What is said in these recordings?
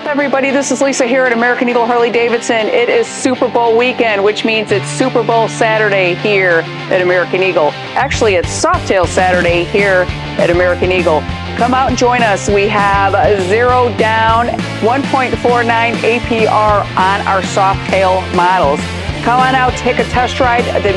Everybody, this is Lisa here at American Eagle Harley-Davidson. It is Super Bowl weekend, which means it's Super Bowl Saturday here at American Eagle. Actually, it's Softail Saturday here at American Eagle. Come out and join us. We have 0 down, 1.49 APR on our Softail models. Come on out, take a test ride. The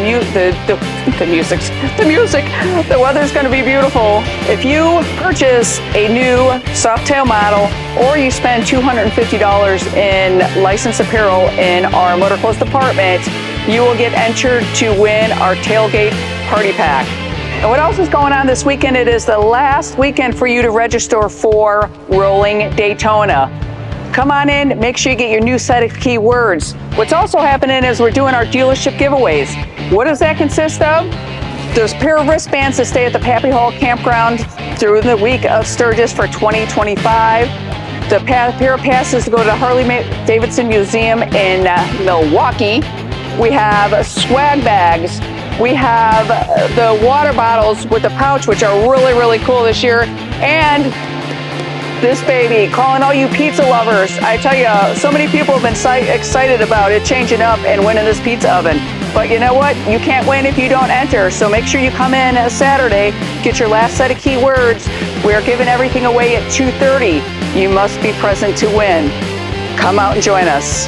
weather's going to be beautiful. If you purchase a new Softail model or you spend $250 in licensed apparel in our motor clothes department, you will get entered to win our tailgate party pack. And what else is going on this weekend? It is the last weekend for you to register for Rolling Daytona. Come on in, make sure you get your new set of keywords. What's also happening is we're doing our dealership giveaways. What does that consist of? There's a pair of wristbands to stay at the Pappy Hall Campground through the week of Sturgis for $20.25. The pair of passes to go to the Harley-Davidson Museum in Milwaukee. We have swag bags. We have the water bottles with the pouch, which are really, really cool this year. And this baby, calling all you pizza lovers. I tell you, so many people have been excited about it changing up and winning this pizza oven. But you know what? You can't win if you don't enter. So make sure you come in Saturday, get your last set of keywords. We're giving everything away at 2:30. You must be present to win. Come out and join us.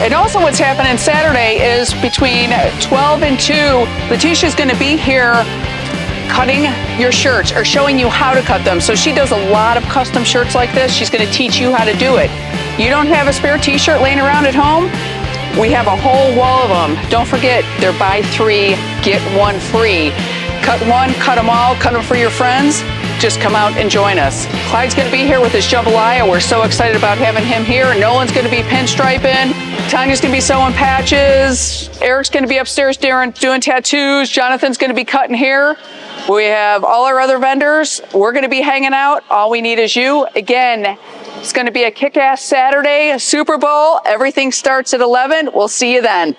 And also what's happening Saturday is between 12 and 2, Letitia's going to be here cutting your shirts or showing you how to cut them. So she does a lot of custom shirts like this. She's going to teach you how to do it. You don't have a spare t-shirt laying around at home? We have a whole wall of them. Don't forget, they're buy 3, get 1 free. Cut one, cut them all, cut them for your friends. Just come out and join us. Clyde's going to be here with his jambalaya. We're so excited about having him here. Nolan's going to be pinstriping. Tanya's going to be sewing patches. Eric's going to be upstairs doing tattoos. Jonathan's going to be cutting hair. We have all our other vendors. We're going to be hanging out. All we need is you. Again, it's going to be a kick-ass Saturday, Super Bowl. Everything starts at 11. We'll see you then.